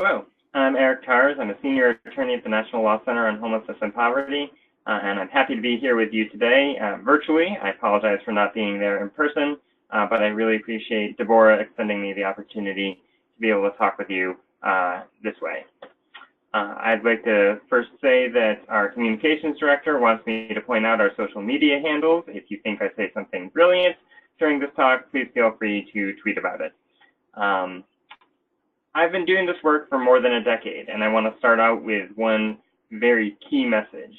Hello, I'm Eric Tars. I'm a senior attorney at the National Law Center on Homelessness and Poverty, and I'm happy to be here with you today virtually. I apologize for not being there in person, but I really appreciate Deborah extending me the opportunity to be able to talk with you this way. I'd like to first say that our communications director wants me to point out our social media handles. If you think I say something brilliant during this talk, please feel free to tweet about it. I've been doing this work for more than a decade, and I want to start out with one very key message.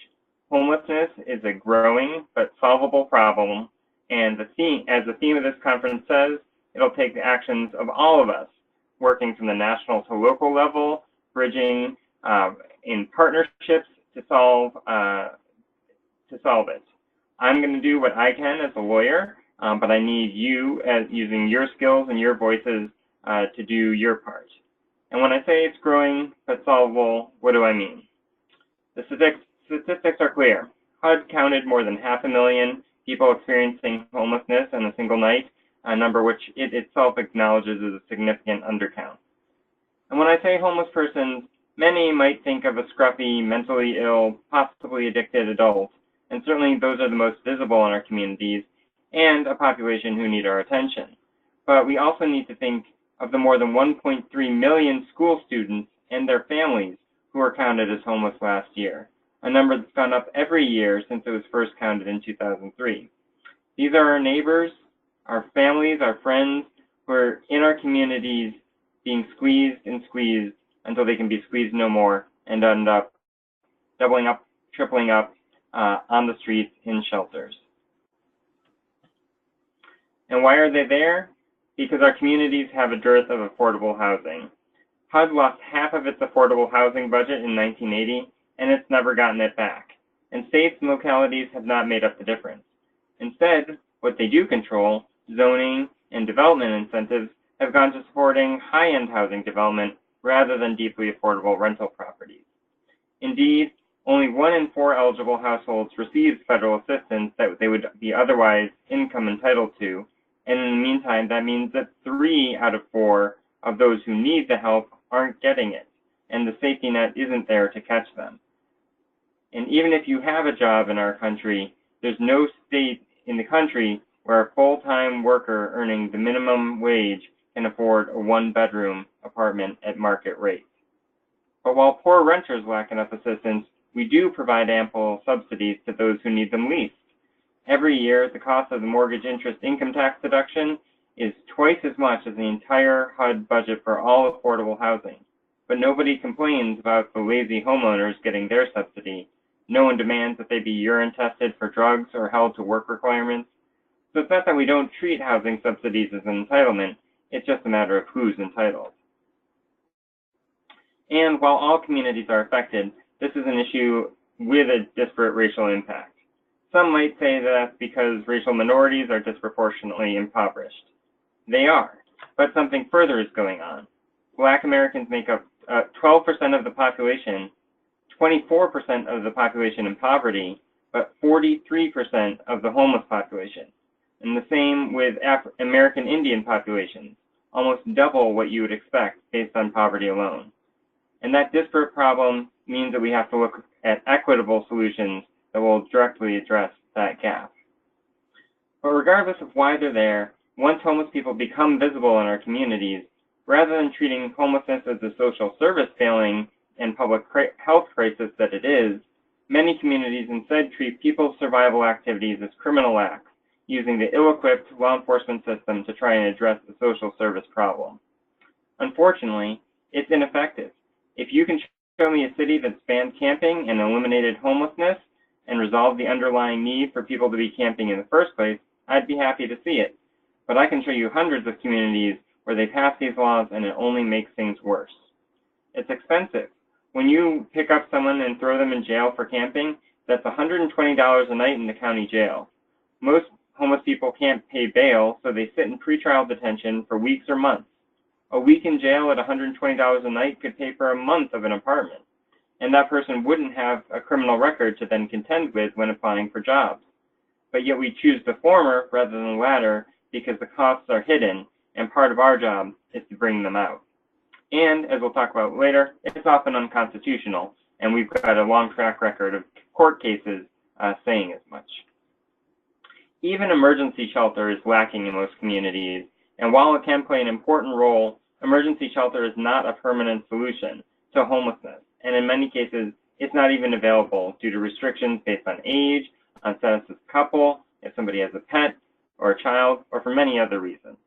Homelessness is a growing but solvable problem, and as the theme of this conference says, it'll take the actions of all of us, working from the national to local level, bridging in partnerships to solve it. I'm going to do what I can as a lawyer, but I need you, using your skills and your voices, to do your part. And when I say it's growing but solvable, what do I mean? The statistics are clear. HUD counted more than 500,000 people experiencing homelessness in a single night, a number which it itself acknowledges is a significant undercount. And when I say homeless persons, many might think of a scruffy, mentally ill, possibly addicted adult, and certainly those are the most visible in our communities and a population who need our attention. But we also need to think of the more than 1.3 million school students and their families who were counted as homeless last year, a number that's gone up every year since it was first counted in 2003. These are our neighbors, our families, our friends who are in our communities being squeezed and squeezed until they can be squeezed no more and end up doubling up, tripling up on the streets in shelters. And why are they there? Because our communities have a dearth of affordable housing. HUD lost half of its affordable housing budget in 1980, and it's never gotten it back. And states and localities have not made up the difference. Instead, what they do control, zoning and development incentives, have gone to supporting high-end housing development rather than deeply affordable rental properties. Indeed, only 1 in 4 eligible households receives federal assistance that they would be otherwise income entitled to, and in the meantime, that means that 3 out of 4 of those who need the help aren't getting it, and the safety net isn't there to catch them. And even if you have a job in our country, there's no state in the country where a full-time worker earning the minimum wage can afford a 1-bedroom apartment at market rate. But while poor renters lack enough assistance, we do provide ample subsidies to those who need them least. Every year, the cost of the mortgage interest income tax deduction is twice as much as the entire HUD budget for all affordable housing. But nobody complains about the lazy homeowners getting their subsidy. No one demands that they be urine tested for drugs or held to work requirements. So it's not that we don't treat housing subsidies as an entitlement, it's just a matter of who's entitled. And while all communities are affected, this is an issue with a disparate racial impact. Some might say that's because racial minorities are disproportionately impoverished. They are, but something further is going on. Black Americans make up 12% of the population, 24% of the population in poverty, but 43% of the homeless population. And the same with American Indian populations, almost double what you would expect based on poverty alone. And that disparate problem means that we have to look at equitable solutions that will directly address that gap. But regardless of why they're there, once homeless people become visible in our communities, rather than treating homelessness as a social service failing and public health crisis that it is, many communities instead treat people's survival activities as criminal acts, using the ill-equipped law enforcement system to try and address the social service problem. Unfortunately, it's ineffective. If you can show me a city that's banned camping and eliminated homelessness and resolved the underlying need for people to be camping in the first place, I'd be happy to see it. But I can show you hundreds of communities where they pass these laws and it only makes things worse. It's expensive. When you pick up someone and throw them in jail for camping, that's $120 a night in the county jail. Most homeless people can't pay bail, so they sit in pretrial detention for weeks or months. A week in jail at $120 a night could pay for a month of an apartment. And that person wouldn't have a criminal record to then contend with when applying for jobs. But yet we choose the former rather than the latter because the costs are hidden, and part of our job is to bring them out. And, as we'll talk about later, it's often unconstitutional, and we've got a long track record of court cases saying as much. Even emergency shelter is lacking in most communities, and while it can play an important role, emergency shelter is not a permanent solution to homelessness, and in many cases, it's not even available due to restrictions based on age, on status as a couple, if somebody has a pet or a child, or for many other reasons.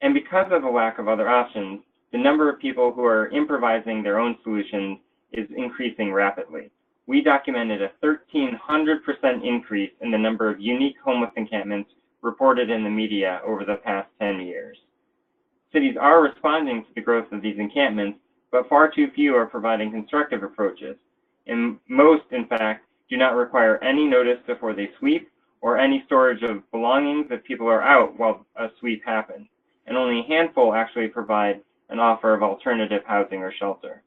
And because of the lack of other options, the number of people who are improvising their own solutions is increasing rapidly. We documented a 1,300% increase in the number of unique homeless encampments reported in the media over the past 10 years. Cities are responding to the growth of these encampments, but far too few are providing constructive approaches. And most, in fact, do not require any notice before they sweep or any storage of belongings if people are out while a sweep happens. And only a handful actually provide an offer of alternative housing or shelter.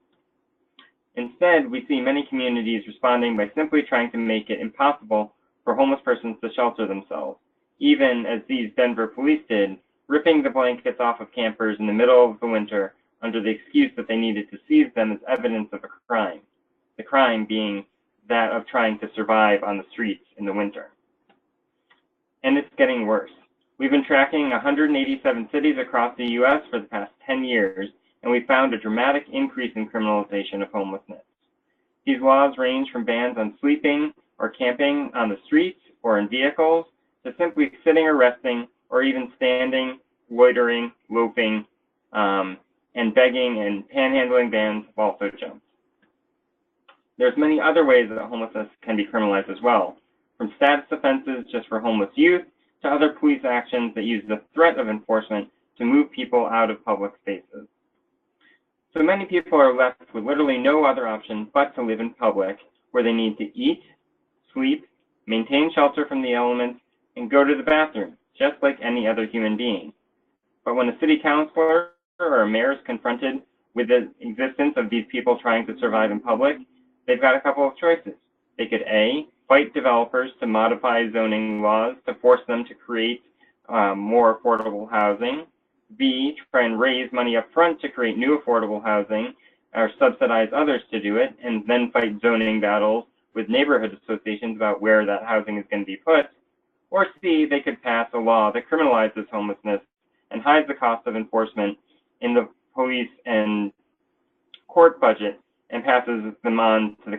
Instead, we see many communities responding by simply trying to make it impossible for homeless persons to shelter themselves, even as these Denver police did, ripping the blankets off of campers in the middle of the winter under the excuse that they needed to seize them as evidence of a crime, the crime being that of trying to survive on the streets in the winter. And it's getting worse. We've been tracking 187 cities across the U.S. for the past 10 years, and we found a dramatic increase in criminalization of homelessness. These laws range from bans on sleeping or camping on the streets or in vehicles to simply sitting or resting or even standing, loitering, loafing, and begging and panhandling bans have also jumped. There's many other ways that homelessness can be criminalized as well, from status offenses just for homeless youth to other police actions that use the threat of enforcement to move people out of public spaces. So many people are left with literally no other option but to live in public, where they need to eat, sleep, maintain shelter from the elements, and go to the bathroom, just like any other human being. But when a city councilor or a mayor is confronted with the existence of these people trying to survive in public, they've got a couple of choices. They could A, fight developers to modify zoning laws to force them to create more affordable housing. B, try and raise money up front to create new affordable housing or subsidize others to do it, and then fight zoning battles with neighborhood associations about where that housing is going to be put. Or C, they could pass a law that criminalizes homelessness and hides the cost of enforcement in the police and court budget and passes them on to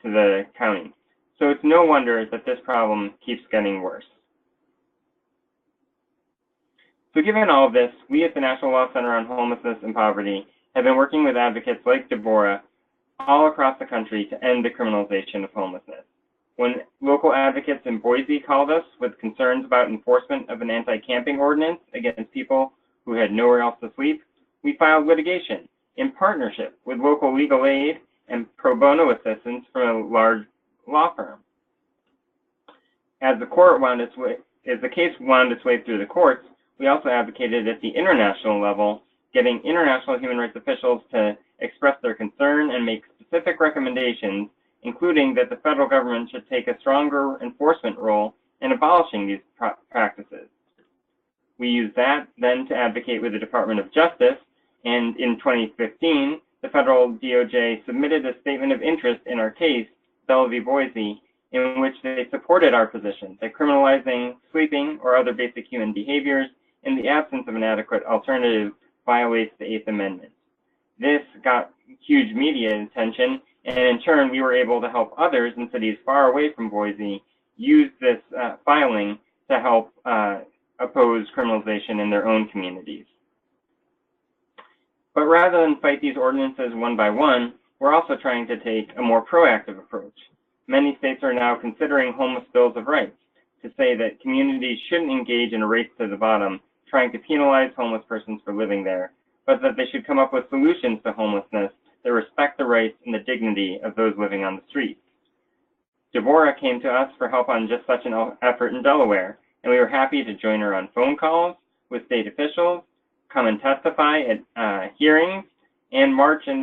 the county. So it's no wonder that this problem keeps getting worse. So given all of this, we at the National Law Center on Homelessness and Poverty have been working with advocates like Deborah all across the country to end the criminalization of homelessness. When local advocates in Boise called us with concerns about enforcement of an anti-camping ordinance against people who had nowhere else to sleep, we filed litigation in partnership with local legal aid and pro bono assistance from a large law firm. As the case wound its way through the courts, we also advocated at the international level, getting international human rights officials to express their concern and make specific recommendations, including that the federal government should take a stronger enforcement role in abolishing these practices. We used that then to advocate with the Department of Justice, and in 2015, the federal DOJ submitted a statement of interest in our case, Bell v. Boise, in which they supported our position that criminalizing sleeping or other basic human behaviors in the absence of an adequate alternative violates the Eighth Amendment. This got huge media attention, and in turn, we were able to help others in cities far away from Boise use this filing to help oppose criminalization in their own communities. But rather than fight these ordinances one by one, we're also trying to take a more proactive approach. Many states are now considering homeless bills of rights to say that communities shouldn't engage in a race to the bottom, trying to penalize homeless persons for living there, but that they should come up with solutions to homelessness that respect the rights and the dignity of those living on the streets. Deborah came to us for help on just such an effort in Delaware, and we were happy to join her on phone calls with state officials, come and testify at hearings, and march in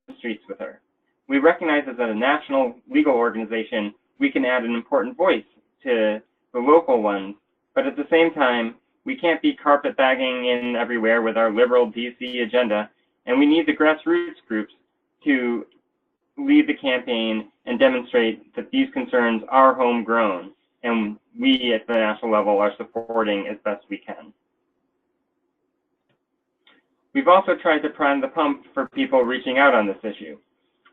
the streets with her. We recognize as a national legal organization, we can add an important voice to the local ones, but at the same time, we can't be carpetbagging in everywhere with our liberal DC agenda And we need the grassroots groups to lead the campaign and demonstrate that these concerns are homegrown, and we at the national level are supporting as best we can. We've also tried to prime the pump for people reaching out on this issue.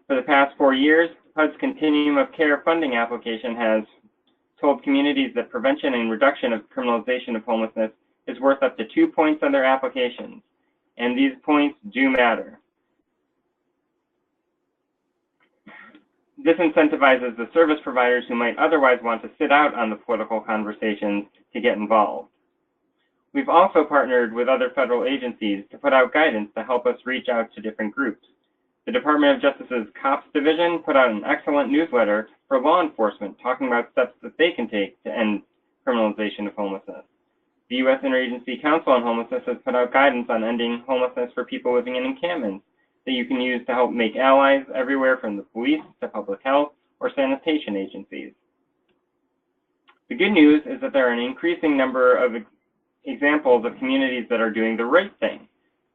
For the past 4 years, HUD's Continuum of Care funding application has told communities that prevention and reduction of criminalization of homelessness is worth up to 2 points on their applications, and these points do matter. This incentivizes the service providers who might otherwise want to sit out on the political conversations to get involved. We've also partnered with other federal agencies to put out guidance to help us reach out to different groups. The Department of Justice's COPS division put out an excellent newsletter for law enforcement talking about steps that they can take to end criminalization of homelessness. The U.S. Interagency Council on Homelessness has put out guidance on ending homelessness for people living in encampments that you can use to help make allies everywhere from the police to public health or sanitation agencies. The good news is that there are an increasing number of examples of communities that are doing the right thing.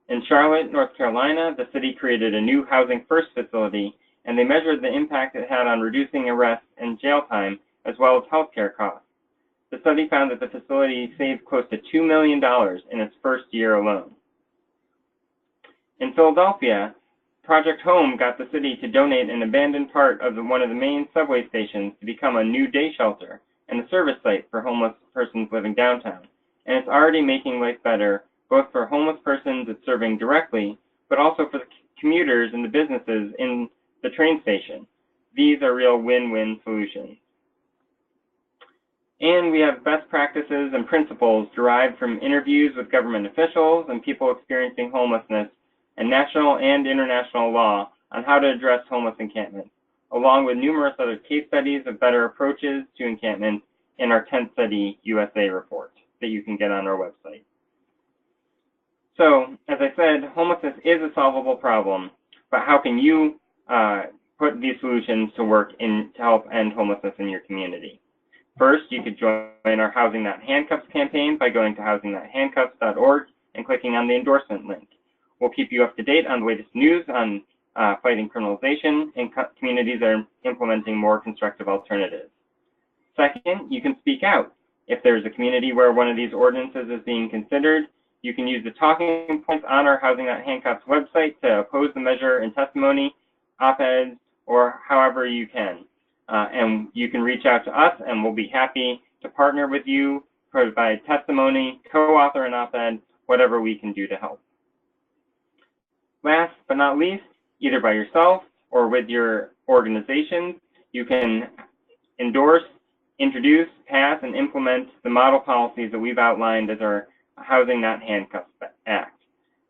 In Charlotte, North Carolina, the city created a new Housing First facility, and they measured the impact it had on reducing arrest and jail time, as well as healthcare costs. The study found that the facility saved close to $2 million in its first year alone. In Philadelphia, Project Home got the city to donate an abandoned part of one of the main subway stations to become a new day shelter and a service site for homeless persons living downtown. And it's already making life better, both for homeless persons it's serving directly, but also for the commuters and the businesses in the train station. These are real win-win solutions. And we have best practices and principles derived from interviews with government officials and people experiencing homelessness and national and international law on how to address homeless encampments, along with numerous other case studies of better approaches to encampments in our 10th Study USA report that you can get on our website. So, as I said, homelessness is a solvable problem, but how can you put these solutions to work to help end homelessness in your community? First, you could join our Housing Not Handcuffs campaign by going to housingnothandcuffs.org and clicking on the endorsement link. We'll keep you up to date on the latest news on fighting criminalization and communities that are implementing more constructive alternatives. Second, you can speak out. If there's a community where one of these ordinances is being considered, you can use the talking points on our Housing Not Handcuffs website to oppose the measure in testimony, op-eds, or however you can. And you can reach out to us and we'll be happy to partner with you, provide testimony, co-author an op-ed, whatever we can do to help. Last but not least, either by yourself or with your organizations, you can endorse, introduce, pass, and implement the model policies that we've outlined as our Housing Not Handcuffs Act.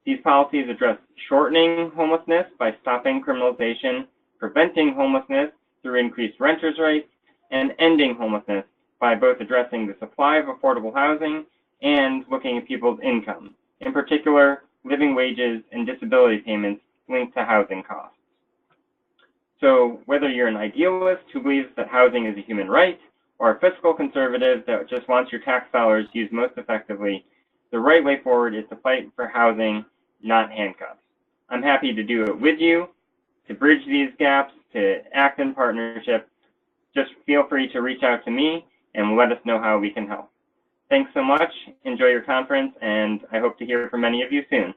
These policies address shortening homelessness by stopping criminalization, preventing homelessness through increased renters' rights, and ending homelessness by both addressing the supply of affordable housing and looking at people's income, in particular, living wages and disability payments linked to housing costs. So whether you're an idealist who believes that housing is a human right, or a fiscal conservative that just wants your tax dollars used most effectively, the right way forward is to fight for housing, not handcuffs. I'm happy to do it with you, to bridge these gaps, to act in partnership. Just feel free to reach out to me and let us know how we can help. Thanks so much. Enjoy your conference, and I hope to hear from many of you soon.